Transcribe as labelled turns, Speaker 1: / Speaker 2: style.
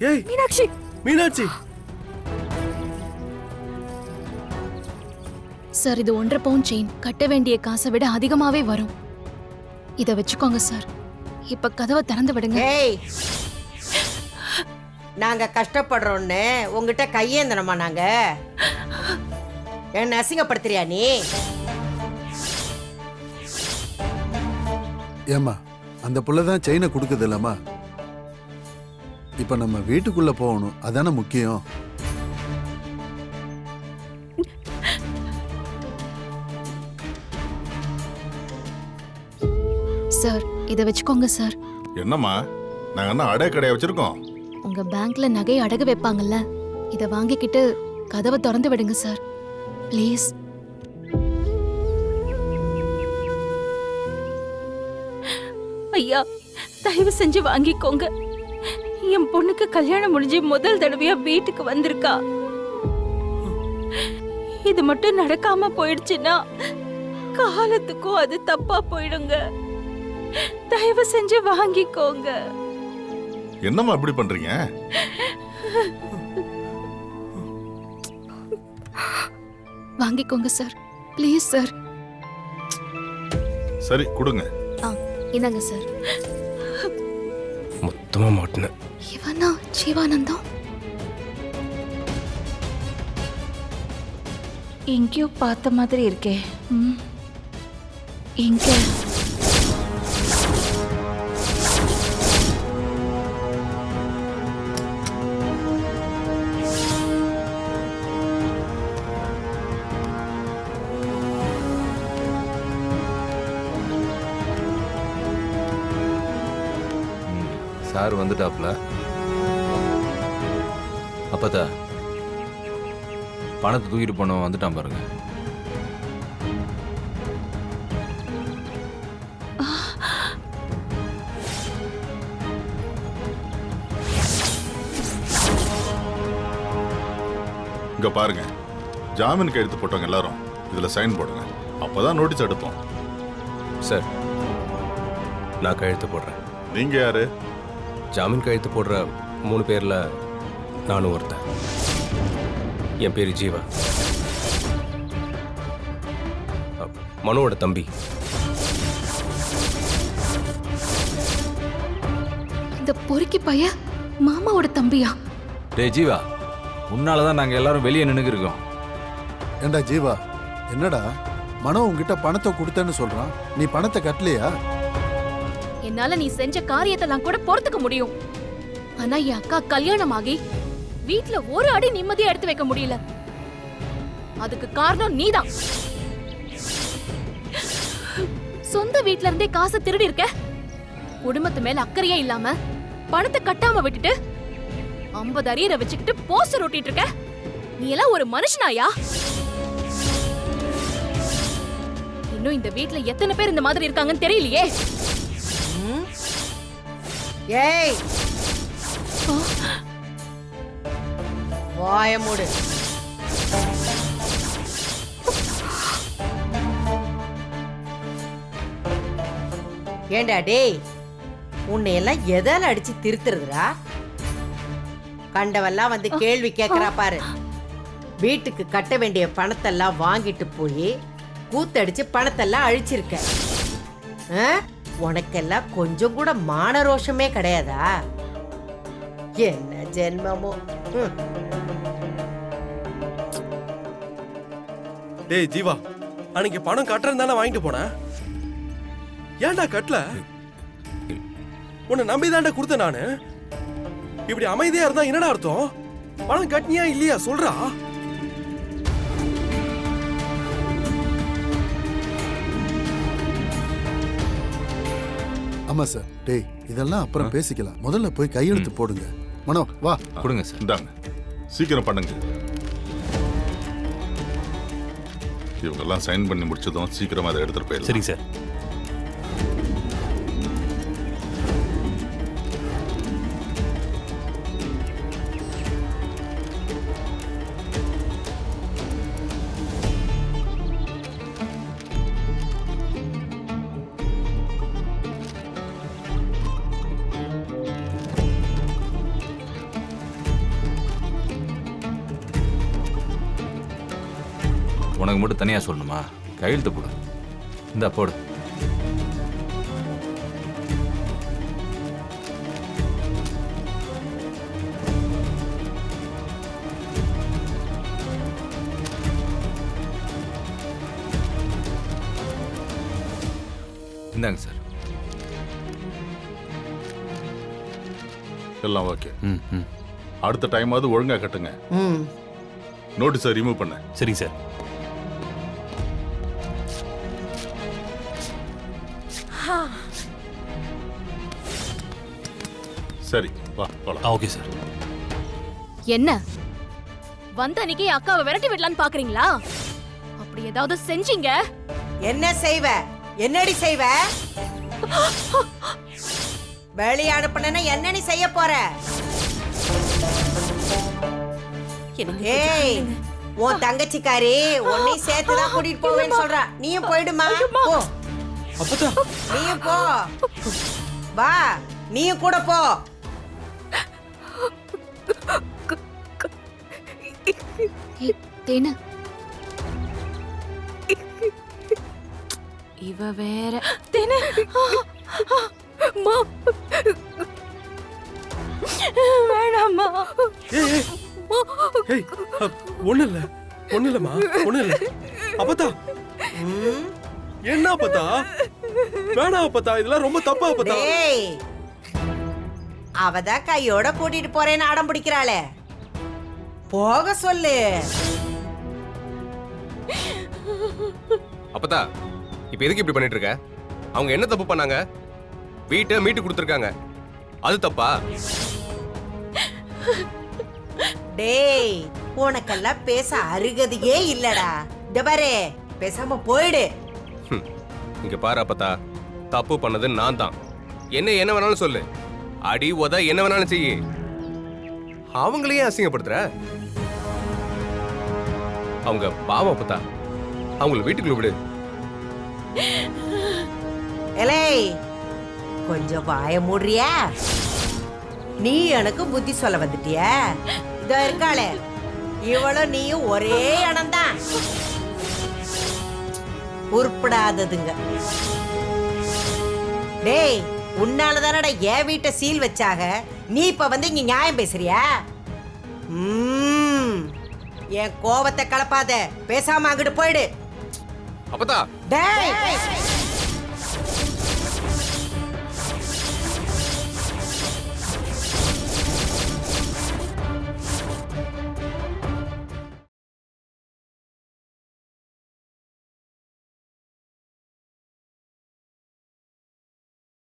Speaker 1: ஏய்
Speaker 2: மீனாட்சி,
Speaker 1: மீனாட்சி,
Speaker 2: சார் இது 1.5 பவுன் செயின். கட்ட வேண்டிய காசை விட அதிகமாவே வரும். இத வச்சுக்கோங்க சார். இப்ப கதவை திறந்து விடுங்க.
Speaker 3: ஏய், நாங்க கஷ்டப்படுறோன்னு உங்ககிட்ட கையேந்தனமா? நாங்க என்ன அசிங்கப்படுத்துறியா நீ?
Speaker 4: ஏம்மா, அந்த புள்ளதான் செயினை கொடுக்குது இல்லம்மா. இப்ப நம்ம வீட்டுக்குள்ள போகணும், அதானே முக்கியம்.
Speaker 2: சார் இத வச்சுக்கோங்க சார்.
Speaker 5: என்னம்மா, நாங்க என்ன அடை கடையை வச்சிருக்கோம்?
Speaker 2: உங்க பேங்க்ல நகை அடகு வைப்பாங்கல்ல, இத வாங்கிக்கிட்டு கதவை திறந்து விடுங்க சார் ப்ளீஸ்.
Speaker 6: ஐயா, தயவு செஞ்சு வாங்கிக்கோங்க. என் பொண்ணுக்கு கல்யாணம் முடிஞ்சு முதல் தடவையா வீட்டுக்கு வந்திருக்கா. இது மட்டும் நடக்காம போயிடுச்சுன்னா காலத்துக்கும் அது தப்பா போயிடுங்க. தயவு செஞ்சு வாங்கிக்கோங்க.
Speaker 5: என்னம்மா இப்படி பண்றீங்க?
Speaker 2: வாங்கிக்கோங்க சார் ப்ளீஸ் சார்.
Speaker 5: சரி கொடுங்க.
Speaker 2: இந்தாங்க சார்.
Speaker 1: மொத்தமா மாட்டின.
Speaker 2: இவனா ஜீவானந்தம்?
Speaker 6: எங்கேயோ பார்த்த மாதிரி இருக்கே. எங்க?
Speaker 7: சார் வந்துட்டாப்ல. அப்பதா பணத்தை தூக்கிட்டு போனவன் வந்துட்டான் பாருங்க.
Speaker 5: இங்க பாருங்க, ஜாமீன் கையெழுத்து போட்டவங்க எல்லாரும் இதுல சைன் போடுங்க. அப்பதான் நோட்டீஸ் எடுப்போம்.
Speaker 1: சார், நான் கையெழுத்து போடுறேன்.
Speaker 5: நீங்க யாரு?
Speaker 1: ஜாமீன் கையெழுத்து போடுற 3 பேர்ல நானும் ஒருத்தன். என் பேரு ஜீவா, மனுவோட தம்பி.
Speaker 2: இந்த பொறுக்கி பைய மாமாவோட தம்பியா?
Speaker 7: டேய் ஜீவா, உன்னாலதான் நாங்க எல்லாரும் வெளியே நின்னுக்கு இருக்கோம்.
Speaker 4: ஏண்டா ஜீவா, என்னடா மனோ உங்ககிட்ட பணத்தை கொடுத்தேன்னு சொல்றான், நீ பணத்தை கட்டலையா?
Speaker 2: என்னால நீ செஞ்ச காரியத்தெல்லாம் கூட பொறுத்துக்க முடியும். ஆனா என் அக்கா கல்யாணம் ஆகி வீட்ல ஒரு அடி நிம்மதியா எடுத்து வைக்க முடியல. அதுக்கு காரணம் நீதான். சொந்த வீட்ல இருந்தே காசை திருடி இருக்க. குடும்பத்து மேல அக்கறையே இல்லாம பணத்தை கட்டாம விட்டுட்டு 50 அரியரை வச்சுக்கிட்டு போஸ்டர் ஒட்டிட்டு இருக்க. நீ எல்லாம் ஒரு மனுஷனாயா? இன்னும் இந்த வீட்ல எத்தனை பேர் இந்த மாதிரி இருக்காங்கன்னு தெரியலையே.
Speaker 3: ஏய், வாய மூடு. ஏண்டா டேய், உன்னை எல்லாம் எதால அடிச்சு திருத்துறதுடா? கண்டவெல்லாம் வந்து கேள்வி கேட்கறா பாரு. வீட்டுக்கு கட்ட வேண்டிய பணத்தெல்லாம் வாங்கிட்டு போய் கூத்தடிச்சு பணத்தெல்லாம் அழிச்சிருக்க. உனக்கெல்லாம் கொஞ்சம் கூட மான ரோஷமே கிடையாதா? என்ன ஜென்மமோ.
Speaker 1: டேய் ஜீவா, அன்னைக்கு பணம் கட்டுறேன்னு தானே வாங்கிட்டு போனேன். ஏன்டா கட்டல? உன்னை நம்பிதான்டா கொடுத்தேன் நானு. இப்படி அமைதியா இருந்தா என்னடா அர்த்தம்? பணம் கட்டினியா இல்லையா சொல்றா.
Speaker 4: ஆமா சார். டேய், இதெல்லாம் அப்புறம் பேசிக்கலாம். முதல்ல போய் கையெழுத்து போடுங்க. மனோ வா.
Speaker 7: கொடுங்க சார்.
Speaker 5: இந்தாங்க, சீக்கிரம் பண்ணுங்க. இவங்கெல்லாம் சைன் பண்ணி முடிச்சதும் சீக்கிரமா அதை எடுத்துட்டு போயிடலாம்.
Speaker 1: சரி சார்.
Speaker 7: உனக்கு மட்டும் தனியாக சொல்லணுமா? கையெழுத்து போடு. இந்தா போடு. இந்தாங்க சார்.
Speaker 5: எல்லாம் ஓகே.
Speaker 7: ம் ம்
Speaker 5: அடுத்த டைமாவது ஒழுங்கா கட்டுங்க.
Speaker 3: ம்
Speaker 5: நோட்டீஸை ரிமூவ் பண்ண.
Speaker 1: சரிங்க சார்.
Speaker 5: சரி வா போலாம்.
Speaker 1: Okay sir.
Speaker 2: என்ன வந்த அன்னைக்கு அக்காவை விரட்டி விடலான்னு பாக்குறீங்களா? அப்படி ஏதாவது செஞ்சீங்க
Speaker 3: என்ன செய்வ? என்னடி செய்வ? வெளிய அனுப்புனா என்ன நீ செய்ய போற? ஏய், உன் தங்கச்சிக்காரி உன்னையும் சேர்த்துதான் கூட்டிட்டு போவேன்னு சொல்றா. நீயும் போயிடுமா? போ. நீயும் போ. வா, நீயும் கூட போ.
Speaker 2: தேனு
Speaker 6: இவ வேற. வேணாமா?
Speaker 8: ஒண்ணு இல்லம்மா, ஒண்ணு இல்ல. அப்பத்தா,
Speaker 3: ம்,
Speaker 8: என்ன அப்பத்தா? வேணாம் அப்பத்தா, இதெல்லாம் ரொம்ப தப்பா அப்பத்தா.
Speaker 3: டேய், அவதான் கையோட கூட்டிட்டு போறேன்னு அடம் பிடிக்கிறாளே, போக சொல்லு.
Speaker 1: அப்பதா, இப்போ எதுக்கு இப்படி பண்ணிட்டு இருக்க? அவங்க என்ன தப்பு பண்ணாங்க? வீட்டை மீட்டு கொடுத்துருக்காங்க, அது தப்பா?
Speaker 3: டேய், உனக்கெல்லாம் பேச அருகதையே இல்லடா. இந்த பாரு, பேசாம போயிடு.
Speaker 1: இங்க பாரு அப்பதா, தப்பு பண்ணது நான் தான். என்ன வேணாலும் சொல்லு, அடி உத என்ன வேணாலும் செய்யு. அவங்களையே அசிங்கப்படுத்துற? அவங்க பாவம் அப்பதா, அவங்கள வீட்டுக்குள்ள விடு.
Speaker 3: எலே, கொஞ்சம் வாய மூடுறியா? நீ எனக்கு புத்தி சொல்ல வந்துட்டிய. இதோ இருக்காளே, இவளும் நீயும் ஒரே இனம்தான். உருப்படாததுங்க. டேய், உன்னாலதானடா என் வீட்டை சீல் வச்சாக. நீ இப்ப வந்து இங்க நியாயம் பேசுறியா? என் கோவத்தை கலப்பாத, பேசாம அங்கிட்டு போயிடு.
Speaker 1: அப்பதா
Speaker 3: டேய்